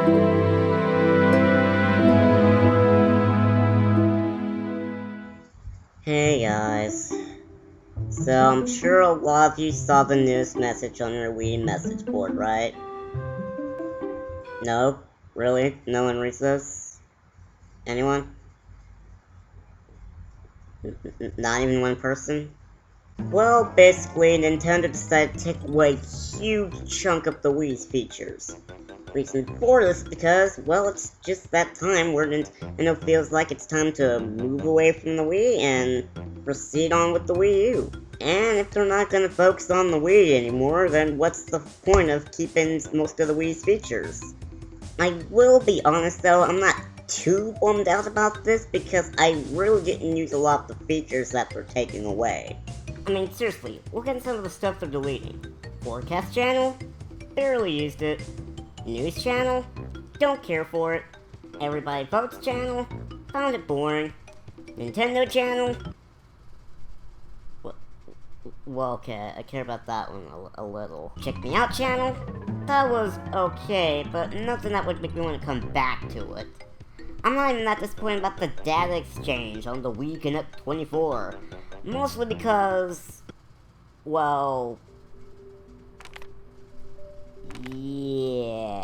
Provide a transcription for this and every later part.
Hey guys, so I'm sure a lot of you saw the news message on your Wii message board, right? No? Really? No one reads this? Anyone? Not even one person? Well, basically, Nintendo decided to take away a huge chunk of the Wii's features. Reason for this because, well, it's just that time where Nintendo feels like it's time to move away from the Wii and proceed on with the Wii U. And if they're not gonna focus on the Wii anymore, then what's the point of keeping most of the Wii's features? I will be honest though, I'm not too bummed out about this because I really didn't use a lot of the features that they're taking away. I mean, seriously, look at some of the stuff they're deleting. Forecast channel? Barely used it. News channel? Don't care for it. Everybody Votes channel? Found it boring. Nintendo channel? Well, okay, I care about that one a little. Check Me Out channel? That was okay, but nothing that would make me want to come back to it. I'm not even that disappointed about the data exchange on the Wii Connect 24. Mostly because, well, yeah.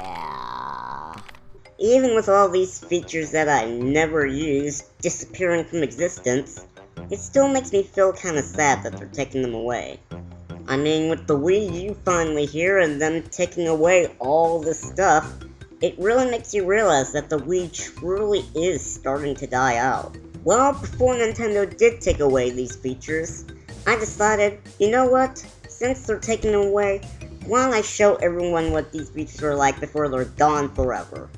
Even with all these features that I never used disappearing from existence, it still makes me feel kinda sad that they're taking them away. I mean, with the Wii U finally here and them taking away all this stuff, it really makes you realize that the Wii truly is starting to die out. Well, before Nintendo did take away these features, I decided, you know what? Since they're taking them away, why don't I show everyone what these features are like before they're gone forever?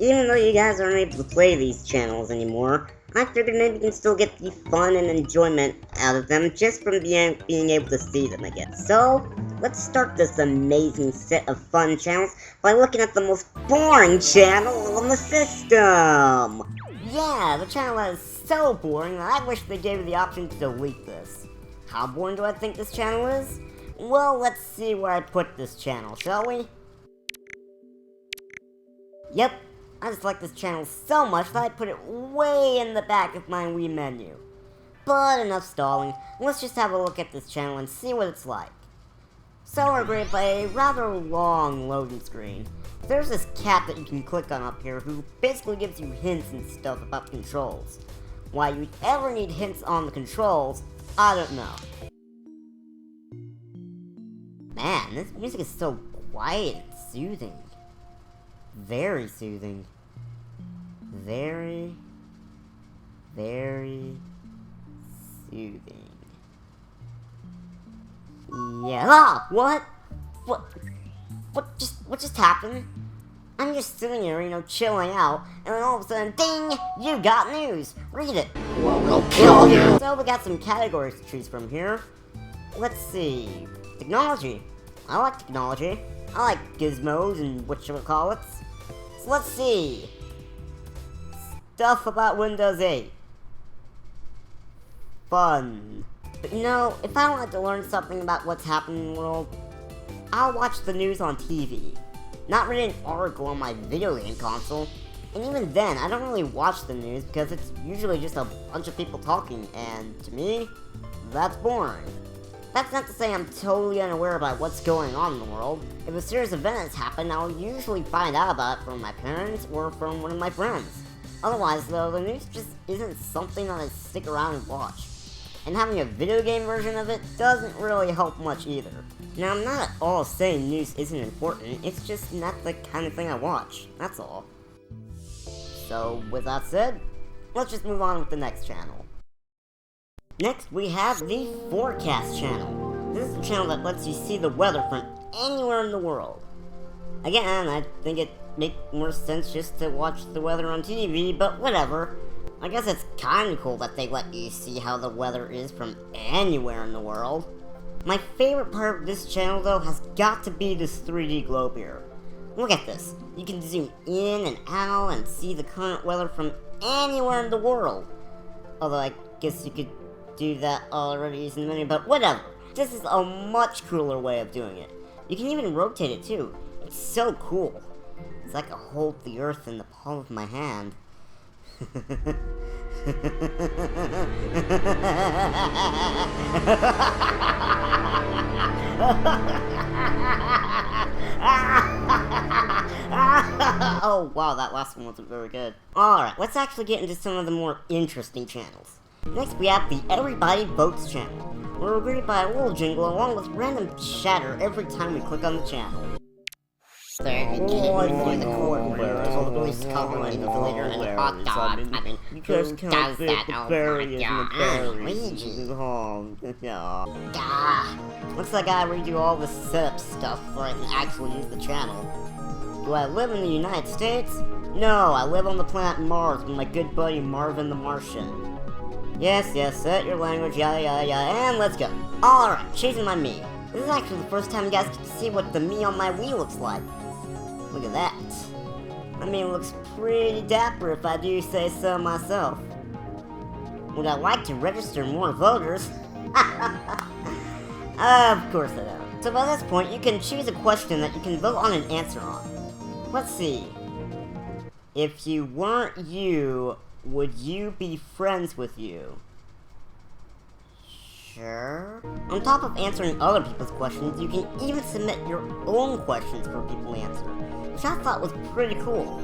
Even though you guys aren't able to play these channels anymore, I figured maybe you can still get the fun and enjoyment out of them just from being able to see them again. So, let's start this amazing set of fun channels by looking at the most boring channel on the system! Yeah, the channel is so boring that I wish they gave me the option to delete this. How boring do I think this channel is? Well, let's see where I put this channel, shall we? Yep, I just like this channel so much that I put it way in the back of my Wii menu. But enough stalling, let's just have a look at this channel and see what it's like. So we're greeted by a rather long loading screen. There's this cat that you can click on up here who basically gives you hints and stuff about the controls. Why you'd ever need hints on the controls, I don't know. Man, this music is so quiet and soothing. Very soothing. Very, very soothing. Yeah. Ah! What? What just happened? I'm just sitting here, chilling out, and then all of a sudden, ding! You got news! Read it! We'll kill you! So we got some categories to choose from here. Let's see. Technology. I like technology. I like gizmos and whatchamacallits. So let's see. Stuff about Windows 8. Fun. But if I wanted to learn something about what's happening in the world, I'll watch the news on TV. Not read an article on my video game console. And even then, I don't really watch the news because it's usually just a bunch of people talking, and to me, that's boring. That's not to say I'm totally unaware about what's going on in the world. If a serious event has happened, I'll usually find out about it from my parents or from one of my friends. Otherwise, though, the news just isn't something that I stick around and watch. And having a video game version of it doesn't really help much either. Now, I'm not at all saying news isn't important, it's just not the kind of thing I watch, that's all. So, with that said, let's just move on with the next channel. Next, we have the Forecast channel. This is a channel that lets you see the weather from anywhere in the world. Again, I think it makes more sense just to watch the weather on TV, but whatever. I guess it's kinda cool that they let you see how the weather is from anywhere in the world. My favorite part of this channel, though, has got to be this 3D globe here. Look at this. You can zoom in and out and see the current weather from anywhere in the world. Although I guess you could do that already using the menu, but whatever. This is a much cooler way of doing it. You can even rotate it too. It's so cool. It's like I hold the earth in the palm of my hand. Oh wow, that last one wasn't very good. Alright, let's actually get into some of the more interesting channels. Next we have the Everybody Votes channel, where we're greeted by a little jingle along with random chatter every time we click on the channel. There, you can't the courtroom, all the police covering the leader and the hot dogs. I mean, who does that? Oh my god, Luigi. Looks like I redo all the setup stuff before I can actually use the channel. Do I live in the United States? No, I live on the planet Mars with my good buddy Marvin the Martian. Yes, set your language, yada yada yada, and let's go. Alright, choosing my Mii. This is actually the first time you guys get to see what the Mii on my Wii looks like. Look at that. I mean, it looks pretty dapper if I do say so myself. Would I like to register more voters? Of course I don't. So by this point, you can choose a question that you can vote on and answer on. Let's see. If you weren't you, would you be friends with you? Sure. On top of answering other people's questions, you can even submit your own questions for people to answer, which I thought was pretty cool.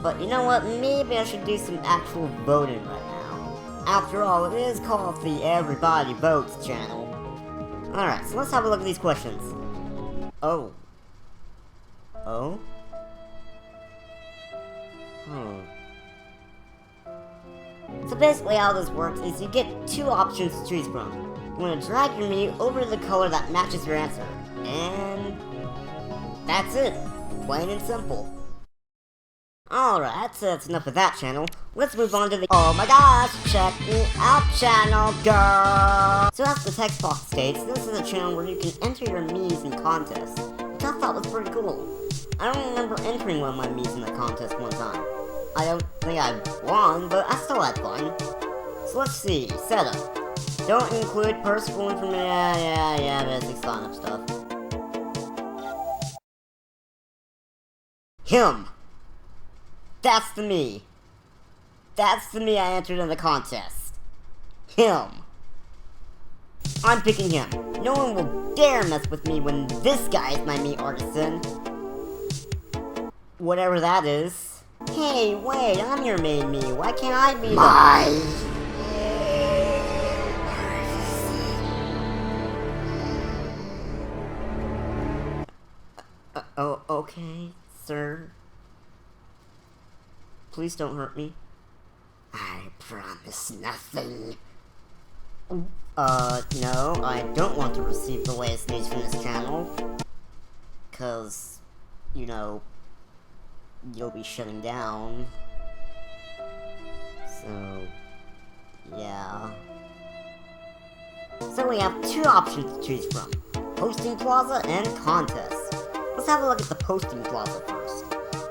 But you know what, maybe I should do some actual voting right now. After all, it is called the Everybody Votes channel. Alright, so let's have a look at these questions. Oh? So basically how this works is you get two options to choose from. You want to drag your Mii over to the color that matches your answer. And that's it. Plain and simple. Alright, so that's enough of that channel. Let's move on to the oh my gosh, check me out channel, girl! So as the text box states, this is a channel where you can enter your Miis in contests, which I thought was pretty cool. I don't remember entering one of my Miis in a contest one time. I don't think I won, but I still had fun. So let's see, setup. Don't include personal information, yeah, basic sign-up stuff. Him! That's the Mii. That's the Mii I entered in the contest. Him. I'm picking him. No one will dare mess with me when this guy is my Mii artisan. Whatever that is. Hey, wait, I'm your main Mii. Why can't I be Oh, okay, sir. Please don't hurt me. I promise nothing. No, I don't want to receive the latest news from this channel. 'Cause, you know, you'll be shutting down. So, yeah. So we have two options to choose from. Posting Plaza and Contest. Let's have a look at the Posting Plaza first.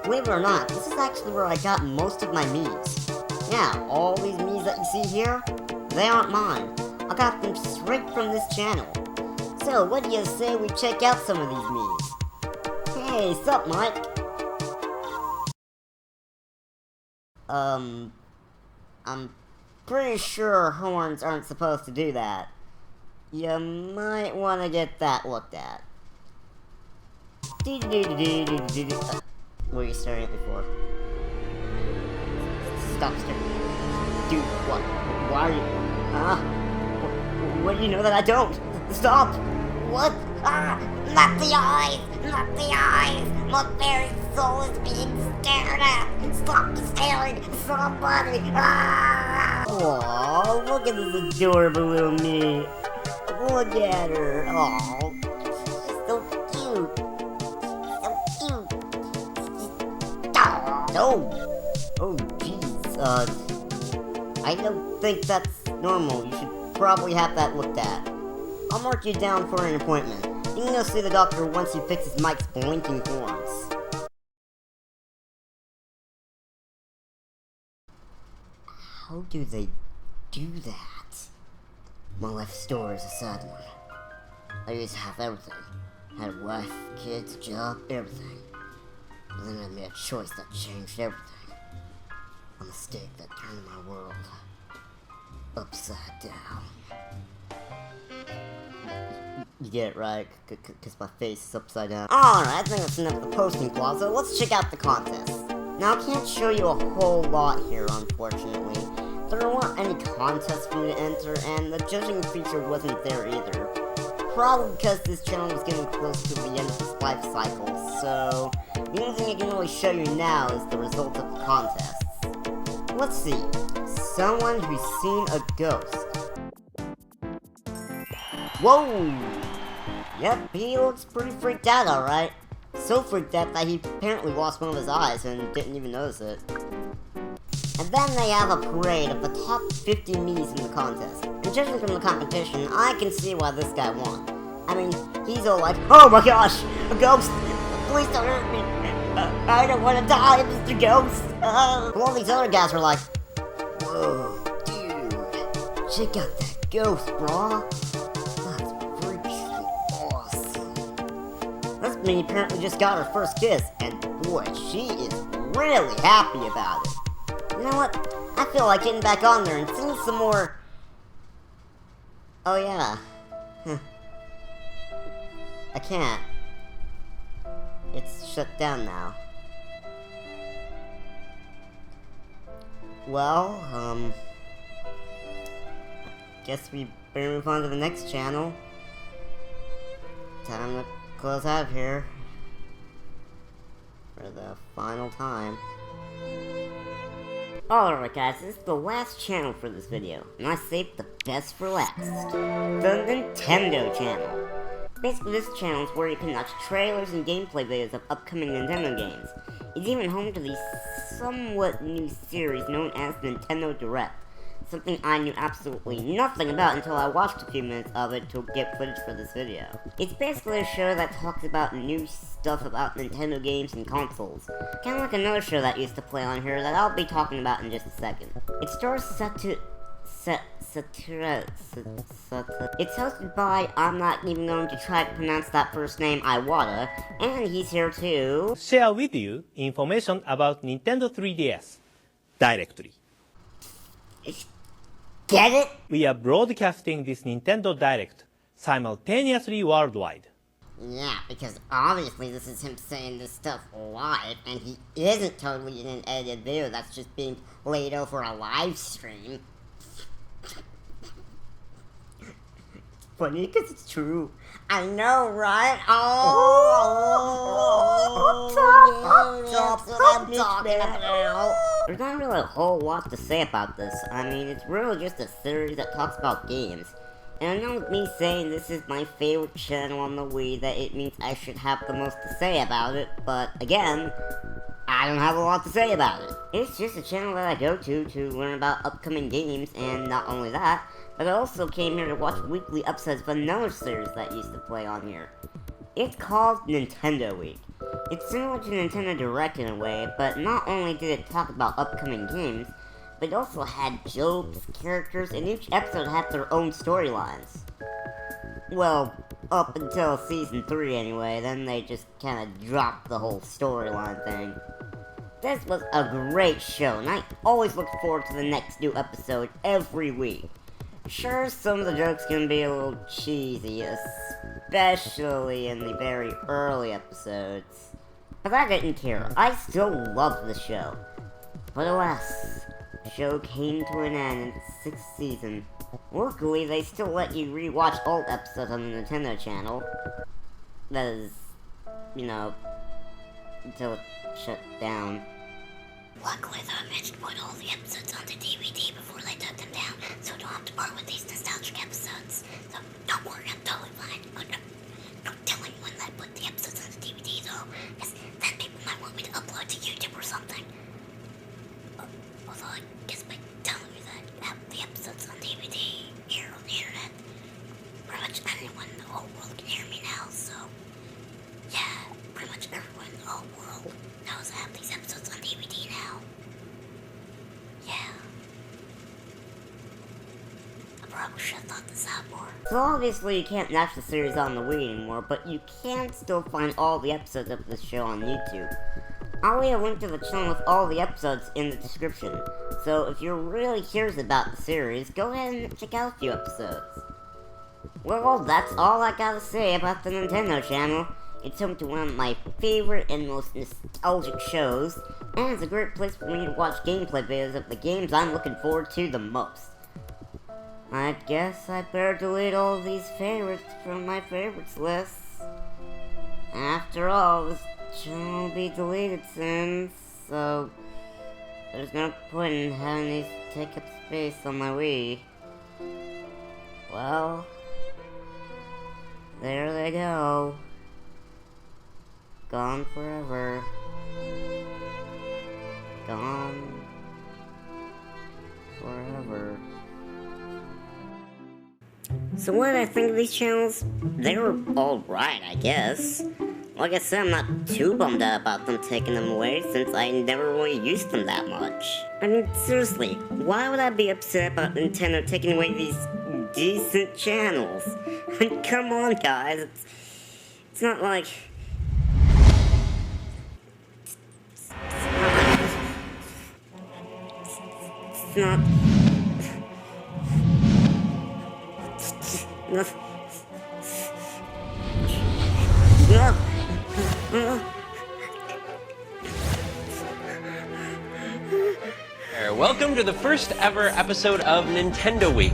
Believe it or not, this is actually where I got most of my Miis. Yeah, all these Miis that you see here, they aren't mine. I got them straight from this channel. So, what do you say we check out some of these Miis? Hey, sup, Mike? I'm pretty sure horns aren't supposed to do that. You might want to get that looked at. What are you staring at me for? Stop staring. Dude, what? Why are you... What do you know that I don't? Stop! What? Not the eyes! Not the eyes! My very soul is being stared at! Stop staring! Somebody! Aww, look at this adorable little Mii. Look at her. Aww. She's so cute. So cute. Oh, jeez. I don't think that's normal. You should probably have that looked at. I'll mark you down for an appointment. You can go see the doctor once he fixes Mike's blinking horns. How do they do that? My life story is a sad one. I used to have everything. Had a wife, kids, job, everything. And then I made a choice that changed everything. A mistake that turned my world upside down. You get it right, because my face is upside down. Alright, I think that's enough of the posting plot, so let's check out the contest. Now, I can't show you a whole lot here, unfortunately. There weren't any contests for me to enter, and the judging feature wasn't there either. Probably because this channel was getting close to the end of its life cycle, so the only thing I can really show you now is the results of the contests. Let's see. Someone who's seen a ghost. Whoa! Yep, he looks pretty freaked out, alright. So freaked out that he apparently lost one of his eyes and didn't even notice it. And then they have a parade of the top 50 Miis in the contest. And judging from the competition, I can see why this guy won. I mean, he's all like, oh my gosh, a ghost! Please don't hurt me! I don't want to die, Mr. Ghost! All these other guys were like, whoa, dude, check out that ghost, brah. That's freaking awesome. This Mii apparently just got her first kiss, and boy, she is really happy about it. You know what? I feel like getting back on there and seeing some more... Oh yeah. I can't. It's shut down now. Well, guess we better move on to the next channel. Time to close out of here. For the final time. Alright guys, this is the last channel for this video, and I saved the best for last. The Nintendo channel. Basically, this channel is where you can watch trailers and gameplay videos of upcoming Nintendo games. It's even home to the somewhat new series known as Nintendo Direct. Something I knew absolutely nothing about until I watched a few minutes of it to get footage for this video. It's basically a show that talks about new stuff about Nintendo games and consoles. Kinda like another show that used to play on here that I'll be talking about in just a second. It stars It's hosted by, I'm not even going to try to pronounce that first name, Iwata, and he's here to share with you information about Nintendo 3DS directly. Get it? We are broadcasting this Nintendo Direct simultaneously worldwide. Yeah, because obviously this is him saying this stuff live, and he isn't totally in an edited video that's just being laid over a live stream. Funny because it's true. I know, right? That's what I'm talking about. There's not really a whole lot to say about this. I mean, it's really just a series that talks about games. And I know with me saying this is my favorite channel on the Wii that it means I should have the most to say about it, but again, I don't have a lot to say about it. It's just a channel that I go to learn about upcoming games, and not only that, but I also came here to watch weekly episodes of another series that used to play on here. It's called Nintendo Week. It's similar to Nintendo Direct in a way, but not only did it talk about upcoming games, but it also had jokes, characters, and each episode had their own storylines. Well, up until Season 3 anyway, then they just kinda dropped the whole storyline thing. This was a great show, and I always look forward to the next new episode every week. Sure, some of the jokes can be a little cheesy, especially in the very early episodes. But I didn't care. I still loved the show. But alas, the show came to an end in its 6th season. Luckily, they still let you rewatch old episodes on the Nintendo channel. That is, you know, until it shut down. Luckily, though, I managed to put all the episodes onto DVD before they took them down, so I don't have to part with these nostalgic episodes. So, don't worry, I'm totally fine. Don't tell anyone that I put the episodes on the DVD, though, because then people might want me to upload to YouTube or something. Although, I guess by telling you that I have the episodes on DVD here on the internet, pretty much anyone in the whole world can hear me now, so... Yeah, pretty much everyone in the whole world knows I have these episodes on DVD now. Yeah. I probably should have thought this out more. So obviously you can't watch the series on the Wii anymore, but you can still find all the episodes of this show on YouTube. I'll leave a link to the channel with all the episodes in the description, so if you're really curious about the series, go ahead and check out a few episodes. Well, that's all I gotta say about the Nintendo channel. It's home to one of my favorite and most nostalgic shows, and it's a great place for me to watch gameplay videos of the games I'm looking forward to the most. I guess I better delete all these favorites from my favorites list. After all, this channel will be deleted soon, so there's no point in having these take up space on my Wii. Well, there they go. Gone forever. Gone forever. So what did I think of these channels? They were alright, I guess. Like I said, I'm not too bummed out about them taking them away, since I never really used them that much. I mean, seriously, why would I be upset about Nintendo taking away these decent channels? I mean, come on, guys. It's not like... It's not... Welcome to the first ever episode of Nintendo Week.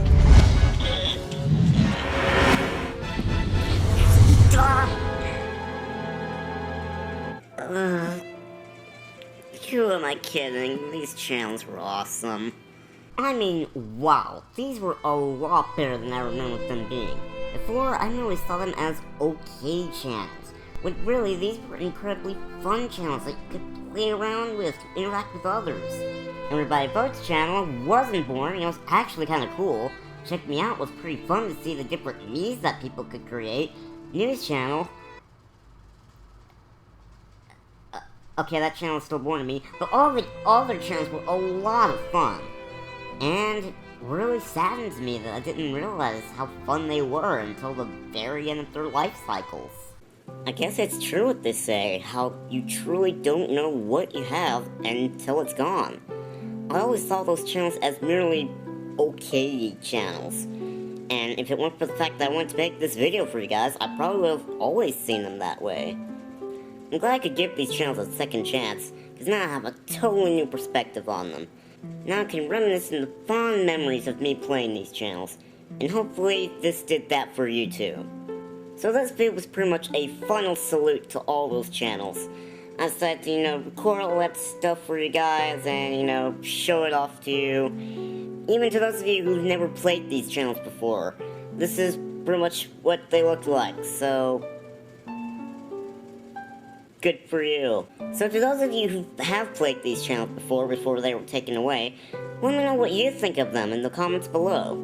Who am I kidding? These channels were awesome. I mean, wow, these were a lot better than I remember them being. Before, I normally saw them as okay channels, when really these were incredibly fun channels that you could play around with, interact with others. Everybody Votes channel wasn't boring, it was actually kind of cool. Check Me Out was pretty fun to see the different Miis that people could create. News channel... okay, that channel is still boring to me, but all the other channels were a lot of fun. And it really saddens me that I didn't realize how fun they were until the very end of their life cycles. I guess it's true what they say, how you truly don't know what you have until it's gone. I always saw those channels as merely okay channels. And if it weren't for the fact that I wanted to make this video for you guys, I probably would have always seen them that way. I'm glad I could give these channels a second chance, because now I have a totally new perspective on them. Now I can reminisce on the fond memories of me playing these channels, and hopefully this did that for you too. So this video was pretty much a final salute to all those channels. I decided to, record all that stuff for you guys and, show it off to you. Even to those of you who've never played these channels before, this is pretty much what they look like, so... good for you. So to those of you who have played these channels before they were taken away, let me know what you think of them in the comments below.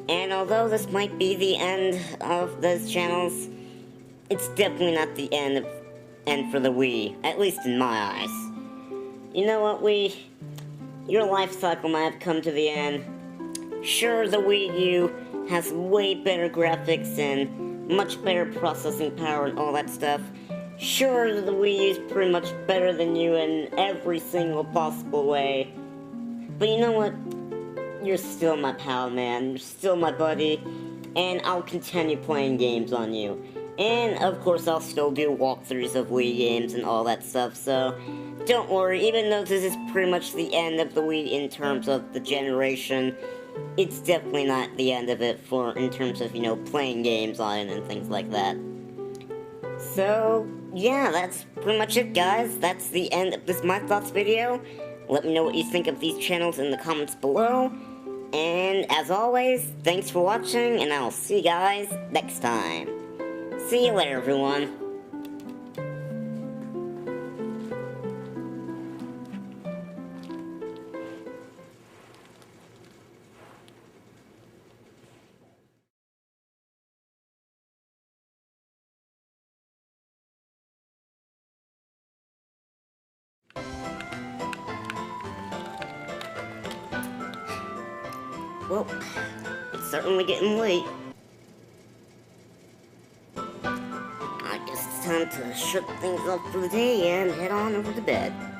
And although this might be the end of those channels, it's definitely not the end for the Wii, at least in my eyes. You know what, Wii? Your life cycle might have come to the end. Sure, the Wii U has way better graphics and much better processing power and all that stuff. Sure, the Wii U is pretty much better than you in every single possible way. But you know what? You're still my pal, man. You're still my buddy. And I'll continue playing games on you. And, of course, I'll still do walkthroughs of Wii games and all that stuff, so... don't worry, even though this is pretty much the end of the Wii in terms of the generation, it's definitely not the end of it in terms of, playing games on it and things like that. So, yeah, that's pretty much it, guys. That's the end of this My Thoughts video. Let me know what you think of these channels in the comments below. And, as always, thanks for watching, and I'll see you guys next time. See you later, everyone. Well, it's certainly getting late. I guess it's time time to shut things up for the day and head on over to bed.